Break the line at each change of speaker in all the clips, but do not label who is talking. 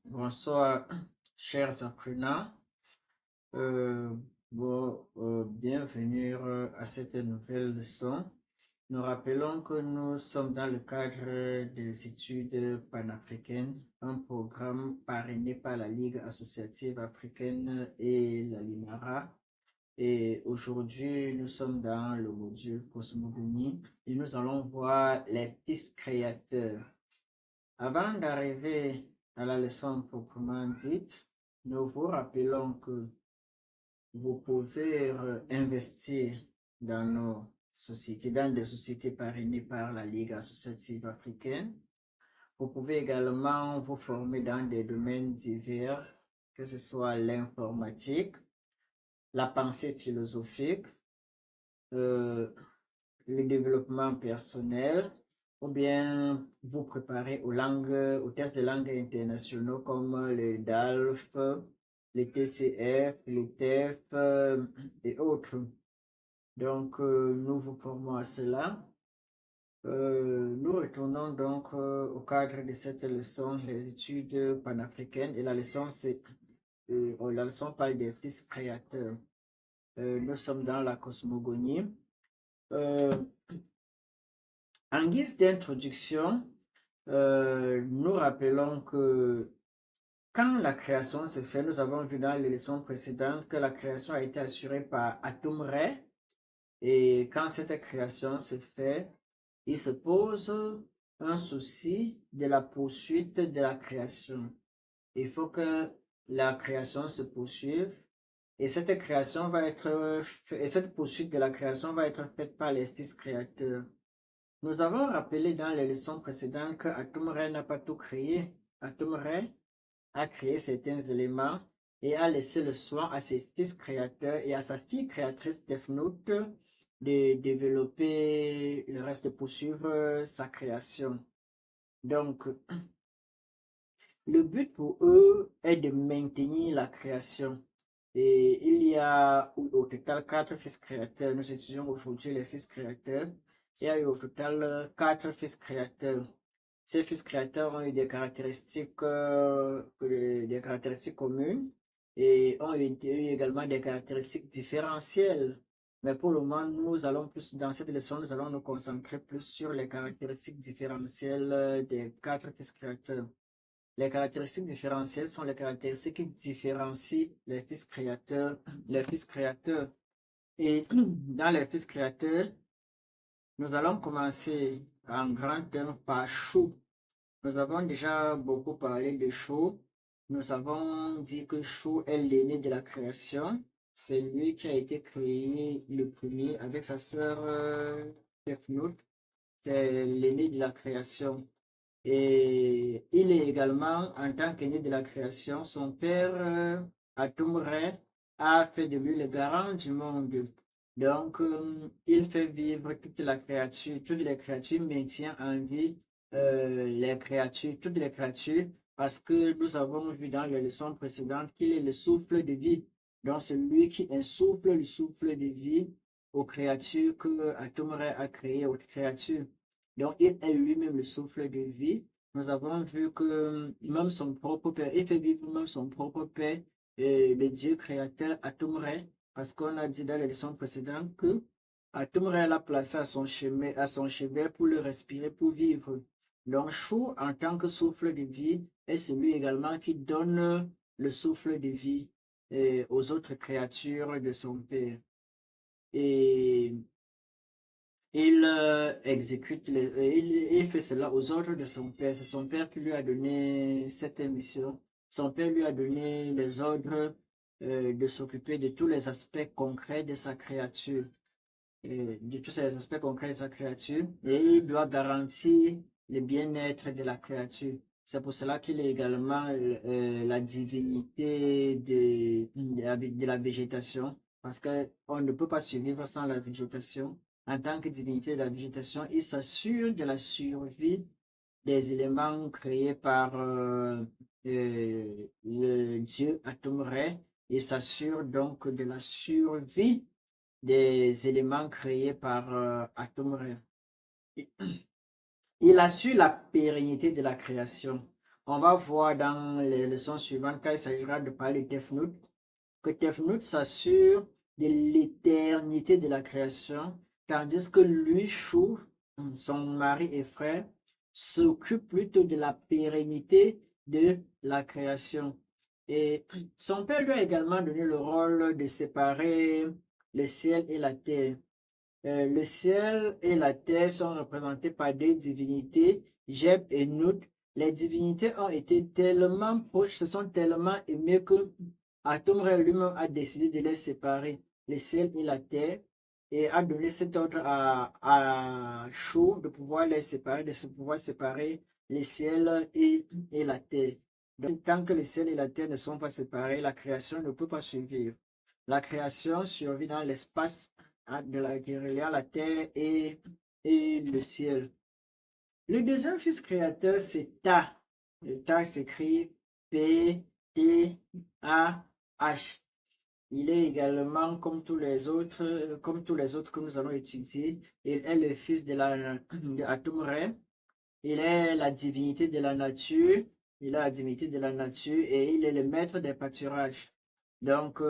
Bonsoir, chers apprenants. Euh, Bienvenue à cette nouvelle leçon. Nous rappelons que nous sommes dans le cadre des études panafricaines, un programme parrainé par la Ligue associative africaine et la LINARA. Et aujourd'hui, nous sommes dans le module cosmogonie et nous allons voir les fils créateurs. Avant d'arriver à la leçon proprement dite, nous vous rappelons que vous pouvez investir dans nos sociétés, dans des sociétés parrainées par la Ligue associative africaine. Vous pouvez également vous former dans des domaines divers, que ce soit l'informatique, la pensée philosophique, euh, le développement personnel, ou bien vous préparer aux tests de langue internationaux comme le DALF, le TCF, le TEF et autres. Donc, nous vous formons à cela. Nous retournons donc au cadre de cette leçon, les études panafricaines, et la leçon, la leçon parle des fils créateurs. Nous sommes dans la cosmogonie. En guise d'introduction, nous rappelons que quand la création se fait, nous avons vu dans les leçons précédentes que la création a été assurée par Atum-Re. Et quand cette création se fait, il se pose un souci de la poursuite de la création. Il faut que la création se poursuive et cette poursuite de la création va être faite par les fils créateurs. Nous avons rappelé dans les leçons précédentes que Atum-Re n'a pas tout créé. Atum-Re a créé certains éléments et a laissé le soin à ses fils créateurs et à sa fille créatrice Tefnut de développer le reste, de poursuivre sa création. Donc, le but pour eux est de maintenir la création. Et il y a au total 4 fils créateurs. Nous étudions aujourd'hui les fils créateurs. Il y a eu au total 4 fils créateurs. Ces fils créateurs ont eu des caractéristiques communes et ont eu également des caractéristiques différentielles. Mais pour le moment, dans cette leçon, nous allons nous concentrer plus sur les caractéristiques différentielles des 4 fils créateurs. Les caractéristiques différentielles sont les caractéristiques qui différencient les fils créateurs, les fils créateurs. Et dans les fils créateurs, nous allons commencer en grand terme par Chou. Nous avons déjà beaucoup parlé de Chou. Nous avons dit que Chou est l'aîné de la création. C'est lui qui a été créé le premier avec sa sœur Tefnut. C'est l'aîné de la création. Et il est également, en tant qu'aîné de la création, son père, Atum-Re, a fait de lui le garant du monde. Donc, il fait vivre toute la créature, toutes les créatures, maintient en vie les créatures, toutes les créatures, parce que nous avons vu dans les leçons précédentes qu'il est le souffle de vie. Donc, c'est lui qui insuffle le souffle de vie aux créatures que Atum-Re a créées, aux créatures. Donc, il est lui-même le souffle de vie. Nous avons vu que même son propre père, il fait vivre même son propre père, le Dieu créateur Atum-Re, parce qu'on a dit dans les leçons précédentes que Atum-Re l'a placé à son chevet pour le respirer, pour vivre. Donc, Chou, en tant que souffle de vie, est celui également qui donne le souffle de vie aux autres créatures de son père. Et il fait cela aux ordres de son père. C'est son père qui lui a donné cette mission. Son père lui a donné les ordres de s'occuper de tous les aspects concrets de sa créature, de tous ces aspects concrets de sa créature, et il doit garantir le bien-être de la créature. C'est pour cela qu'il est également la divinité de la végétation, parce qu'on ne peut pas survivre sans la végétation. En tant que divinité de la végétation, il s'assure de la survie des éléments créés par le dieu Atum-Re. Il s'assure donc de la survie des éléments créés par Atum-Re. Il assure la pérennité de la création. On va voir dans les leçons suivantes quand il s'agira de parler de Tefnut, que Tefnut s'assure de l'éternité de la création, tandis que lui, Chou, son mari et frère, s'occupe plutôt de la pérennité de la création. Et son père lui a également donné le rôle de séparer le ciel et la terre. Le ciel et la terre sont représentés par des divinités, Jeb et Nut. Les divinités ont été tellement proches, se sont tellement aimées que Atomre lui-même a décidé de les séparer, le ciel et la terre, et a donné cet ordre à Chou de pouvoir les séparer, de pouvoir séparer le ciel et la terre. Donc, tant que le ciel et la terre ne sont pas séparés, la création ne peut pas survivre. La création survit dans l'espace de la reliant la terre et le ciel. Le deuxième fils créateur, c'est Ta. Le Ta s'écrit P-T-A-H. Il est également, comme tous les autres que nous allons étudier, il est le fils de Atum-Re. Il est la divinité de la nature. Il a la divinité de la nature et il est le maître des pâturages. Donc,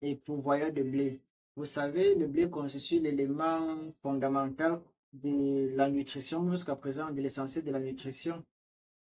et pourvoyeur de blé. Vous savez, le blé constitue l'élément fondamental de la nutrition, jusqu'à présent de l'essentiel de la nutrition.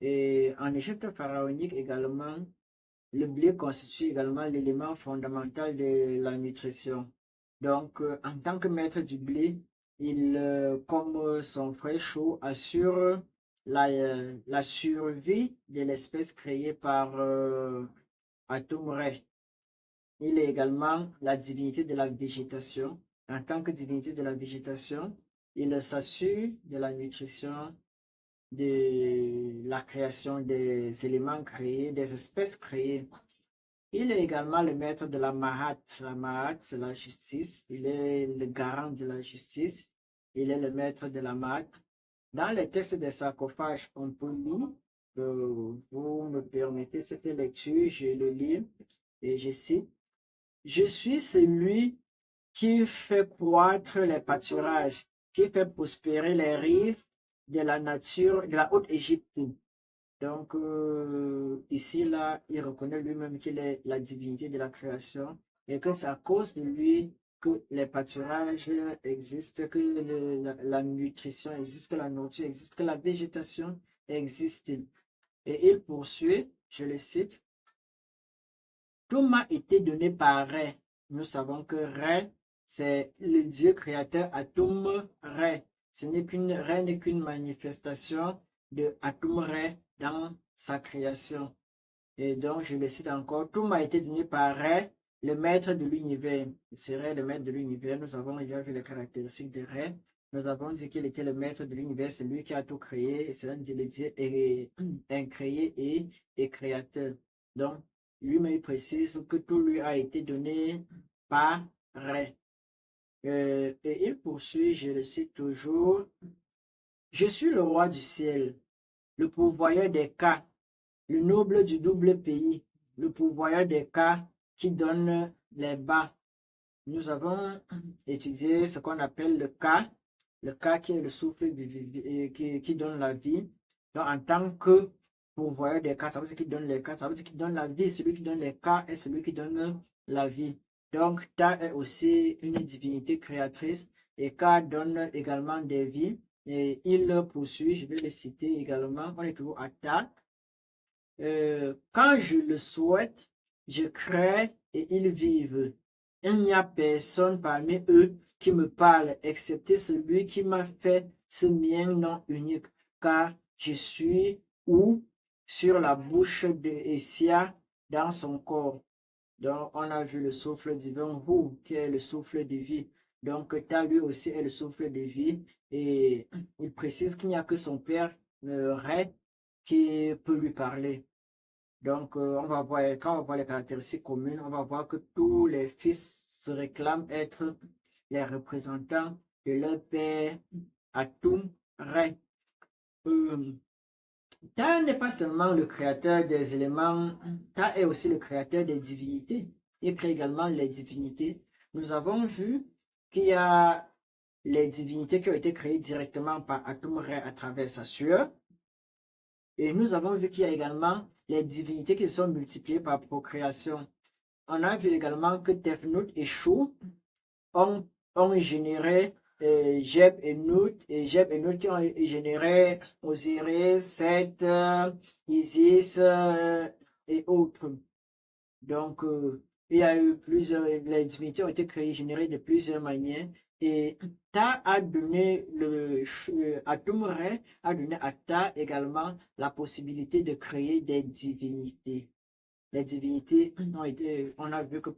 Et en Égypte pharaonique également, le blé constitue également l'élément fondamental de la nutrition. Donc, en tant que maître du blé, il, comme son frère Chou, assure la survie de l'espèce créée par Atum-Re. Il est également la divinité de la végétation. En tant que divinité de la végétation, il s'assure de la nutrition, de la création des éléments créés, des espèces créées. Il est également le maître de la Mahat. La Mahat, c'est la justice. Il est le garant de la justice. Il est le maître de la Mahat. Dans les textes des sarcophages, on peut lire, vous me permettez cette lecture, je le lis et je cite. Je suis celui qui fait croître les pâturages, qui fait prospérer les rives de la nature, de la Haute-Égypte. Donc, ici, là, il reconnaît lui-même qu'il est la divinité de la création et que c'est à cause de lui que les pâturages existent, que la nutrition existe, que la nourriture existe, que la végétation existe. Et il poursuit, je le cite, tout m'a été donné par Ré. Nous savons que Ré, c'est le Dieu créateur Atum Ré. Ré n'est qu'une manifestation de Atum Ré dans sa création. Et donc, je le cite encore, tout m'a été donné par Ré, le maître de l'univers. C'est Ré, le maître de l'univers. Nous avons déjà vu les caractéristiques de Ré. Nous avons dit qu'il était le maître de l'univers, c'est lui qui a tout créé, c'est le Dieu incréé et créateur. Donc, lui-même précise que tout lui a été donné par Ré. Et il poursuit, je le cite toujours, je suis le roi du ciel, le pourvoyeur des cas, le noble du double pays, le pourvoyeur des cas qui donne les bas. Nous avons étudié ce qu'on appelle le cas qui est le souffle qui donne la vie. Donc, en tant que pourvoyeur des cas, ça veut dire qu'il donne les cas, ça veut dire qu'il donne la vie. Celui qui donne les cas est celui qui donne la vie. Donc, Ta est aussi une divinité créatrice et Ka donne également des vies. Et il poursuit, je vais le citer également, on est toujours à Ta. Quand je le souhaite, je crée et ils vivent. Il n'y a personne parmi eux qui me parle, excepté celui qui m'a fait ce mien nom unique, car je suis ou sur la bouche de Essia dans son corps. Donc, on a vu le souffle divin, Hu, qui est le souffle de vie. Donc, Ta lui aussi est le souffle de vie. Et il précise qu'il n'y a que son père, Ré, qui peut lui parler. Donc, on va voir, quand on va voir les caractéristiques communes, on va voir que tous les fils se réclament être les représentants de leur père Atum Re. Ta n'est pas seulement le créateur des éléments, Ta est aussi le créateur des divinités. Il crée également les divinités. Nous avons vu qu'il y a les divinités qui ont été créées directement par Atum Re à travers sa sueur. Et nous avons vu qu'il y a également les divinités qui sont multipliées par procréation. On a vu également que Tefnut et Chou ont généré Jeb et Nout qui ont généré Osiris, Seth, Isis et autres. Donc, il y a eu plusieurs, les divinités ont été créées, générées de plusieurs manières. Et Ta a donné Atumre a donné à Ta également la possibilité de créer des divinités. Les divinités ont été, on a vu que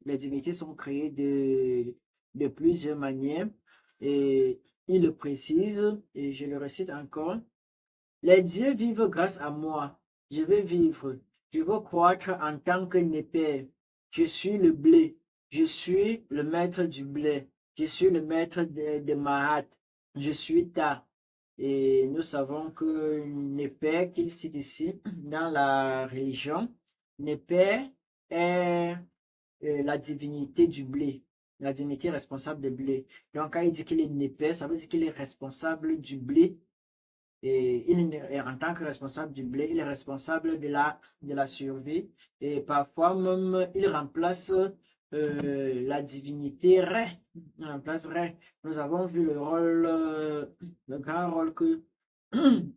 les divinités sont créées de plusieurs manières. Et il le précise, et je le récite encore. Les dieux vivent grâce à moi. Je veux vivre. Je veux croître en tant que népère. Je suis le blé. Je suis le maître du blé. Je suis le maître de Mahat. Je suis Ta. Et nous savons que Népère, qu'il cite ici dans la religion, Népère est la divinité du blé, la divinité responsable du blé. Donc quand il dit qu'il est Népère, ça veut dire qu'il est responsable du blé et en tant que responsable du blé, il est responsable de la survie. Et parfois même, il remplace la divinité Ré. Il remplace Ré. Nous avons vu le rôle, le grand rôle que,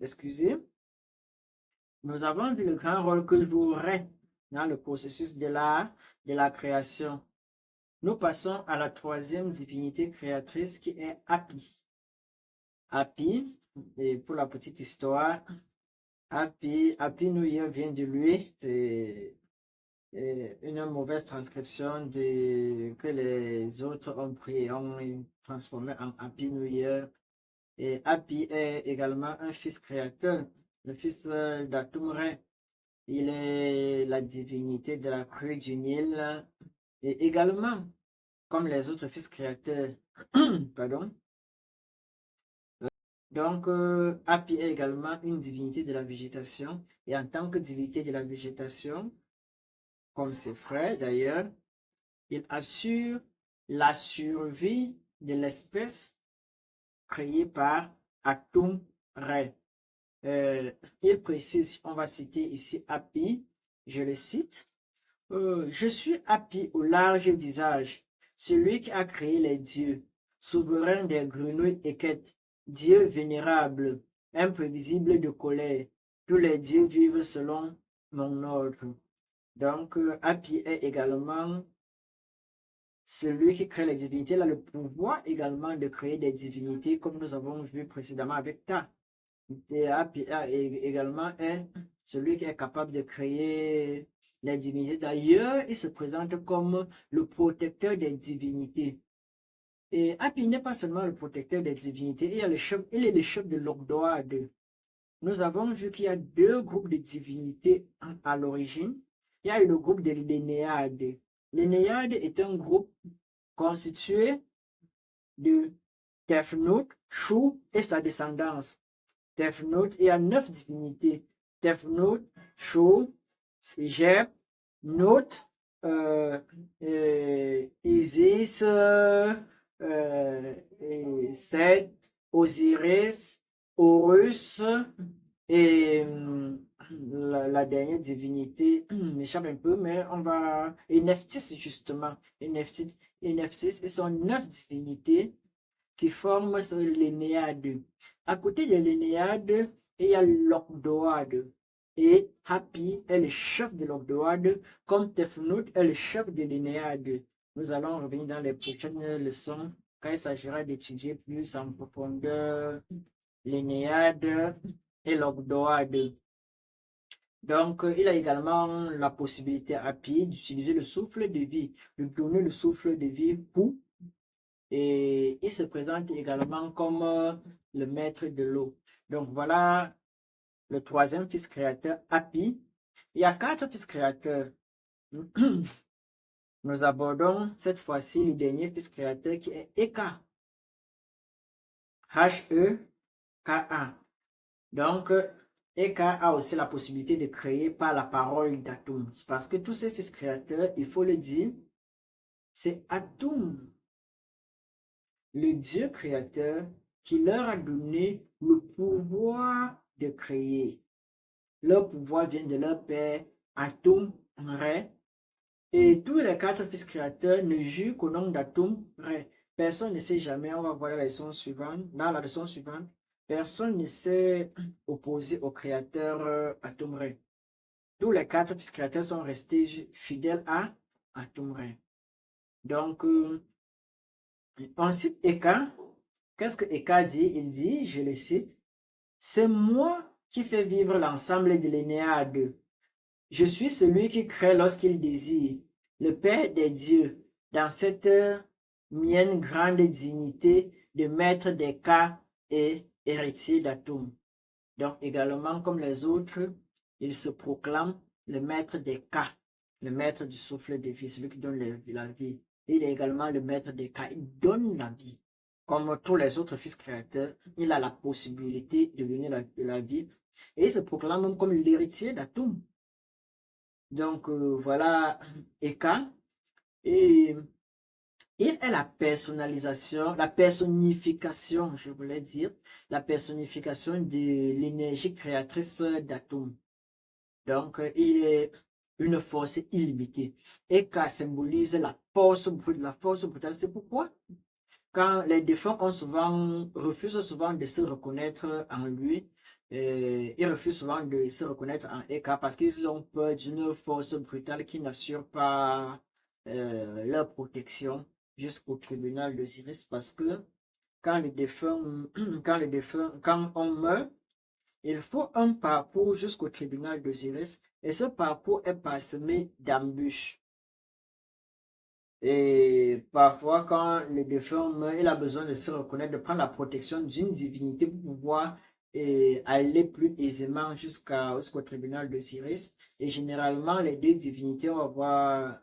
excusez, nous avons vu le grand rôle que joue Ré dans le processus de la création. Nous passons à la troisième divinité créatrice qui est Hapi. Hapi, et pour la petite histoire, Happy New Year vient de lui. C'est une mauvaise transcription que les autres ont pris et ont transformé en Happy New Year. Et Happy est également un fils créateur, le fils d'Atumre. Il est la divinité de la crue du Nil. Et également, comme les autres fils créateurs, pardon. Donc, Happy est également une divinité de la végétation. Et en tant que divinité de la végétation, comme ses frères d'ailleurs, il assure la survie de l'espèce créée par Atum Re. Il précise, on va citer ici Happy, je le cite, je suis Happy au large visage, celui qui a créé les dieux, souverain des grenouilles et quêtes, Dieu vénérable, imprévisible de colère, tous les dieux vivent selon mon ordre. Donc, Happy est également celui qui crée les divinités. Il a le pouvoir également de créer des divinités, comme nous avons vu précédemment avec Ta. Et Happy également est celui qui est capable de créer les divinités. D'ailleurs, il se présente comme le protecteur des divinités. Et Happy n'est pas seulement le protecteur des divinités, il est le chef de l'Ogdoad. Nous avons vu qu'il y a deux groupes de divinités à l'origine. Il y a eu le groupe des Lénéades. Lénéades est un groupe constitué de Tefnut, Chou et sa descendance. Tefnut, il y a 9 divinités. Tefnut, Chou, Jeb, Nut, Isis, Seth, Osiris, Horus et la dernière divinité m'échappe un peu, mais on va... Et Nephthys, justement. Et Nephthys, ils sont 9 divinités qui forment l'Énéade. À côté de l'Énéade, il y a l'Ogdoad. Et Happy est le chef de l'Ogdoad, comme Tefnut est le chef de l'Énéade. Nous allons revenir dans les prochaines leçons quand il s'agira d'étudier plus en profondeur l'Énéade et l'Ogdoad. Donc, il a également la possibilité à Happy d'utiliser le souffle de vie, de donner le souffle de vie pour et il se présente également comme le maître de l'eau. Donc voilà le troisième fils créateur, Happy. Il y a 4 fils créateurs. Nous abordons cette fois-ci le dernier fils créateur qui est Eka. H-E-K-A. Donc, Eka a aussi la possibilité de créer par la parole d'Atum. Parce que tous ces fils créateurs, il faut le dire, c'est Atum, le Dieu créateur, qui leur a donné le pouvoir de créer. Leur pouvoir vient de leur père, Atum Re. Et tous les quatre fils créateurs ne jurent qu'au nom d'Atum Re. Personne ne sait jamais, on va voir la leçon suivante. Dans la leçon suivante, personne ne s'est opposé au créateur Atum Re. Tous les quatre fils créateurs sont restés fidèles à Atum Re. Donc, on cite Eka. Qu'est-ce que Eka dit? Il dit, je le cite, c'est moi qui fais vivre l'ensemble de l'Énéade. Je suis celui qui crée lorsqu'il désire, le Père des dieux, dans cette mienne grande dignité de maître des cas et héritier d'Atum. Donc également comme les autres, il se proclame le maître des cas, le maître du souffle de vie, celui qui donne la vie. Il est également le maître des cas, il donne la vie. Comme tous les autres fils créateurs, il a la possibilité de donner la vie et il se proclame comme l'héritier d'Atum. Donc voilà Eka. Et il est la personnalisation, la personnification, je voulais dire, la personnification de l'énergie créatrice d'Atum. Donc il est une force illimitée. Eka symbolise la force brutale. C'est pourquoi quand les défunts refusent souvent de se reconnaître en lui, ils refusent souvent de se reconnaître en Eka parce qu'ils ont peur d'une force brutale qui n'assure pas leur protection jusqu'au tribunal d'Osiris parce que quand les défunts, quand on meurt, il faut un parcours jusqu'au tribunal d'Osiris et ce parcours est parsemé d'embûches. Et parfois, quand le défunt meurt, il a besoin de se reconnaître, de prendre la protection d'une divinité pour pouvoir aller plus aisément jusqu'au tribunal d'Osiris. Et généralement, les deux divinités, on va voir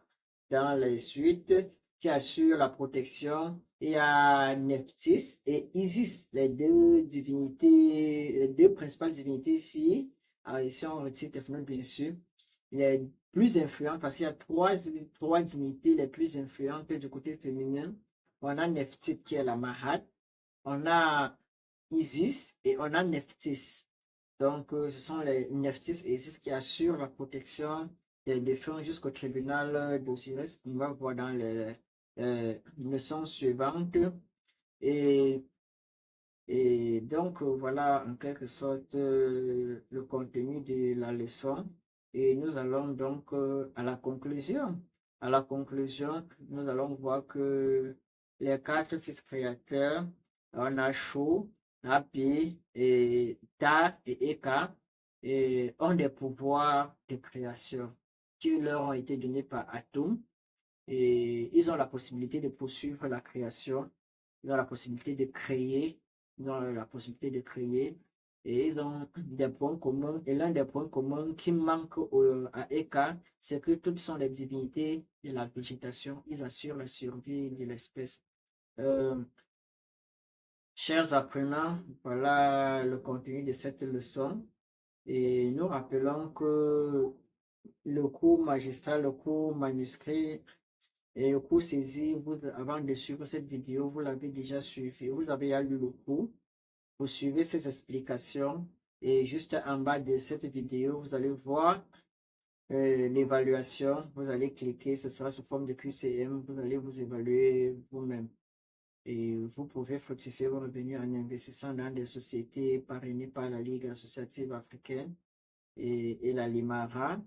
dans les suites, qui assurent la protection. Il y a Nephthys et Isis, les deux divinités, les deux principales divinités filles. Alors ici, on retire Tefnut, bien sûr. Les plus influentes, parce qu'il y a trois dignités les plus influentes du côté féminin. On a Nephthys qui est la Mahat, on a Isis et on a Nephthys. Donc, ce sont les Nephthys et Isis qui assurent la protection des défunts jusqu'au tribunal d'Osiris. On va voir dans les leçons suivantes. Et, et donc, voilà en quelque sorte le contenu de la leçon. Et nous allons donc à la conclusion. À la conclusion, nous allons voir que les quatre fils créateurs, on a Shu, Hapi, et Ta et Eka, et ont des pouvoirs de création qui leur ont été donnés par Atum. Et ils ont la possibilité de poursuivre la création, ils ont la possibilité de créer, ils ont la possibilité de créer, et ils ont des points communs. Et l'un des points communs qui manque à Eka, c'est que toutes sont des divinités de la végétation, ils assurent la survie de l'espèce. Chers apprenants, voilà le contenu de cette leçon. Et nous rappelons que le cours magistral, le cours manuscrit et le cours saisi, avant de suivre cette vidéo, vous l'avez déjà suivi. Vous avez déjà lu le cours. Vous suivez ces explications. Et juste en bas de cette vidéo, vous allez voir l'évaluation. Vous allez cliquer, ce sera sous forme de QCM. Vous allez vous évaluer vous-même. Et vous pouvez fructifier vos revenus en investissant dans des sociétés parrainées par la Ligue associative africaine et la Limara.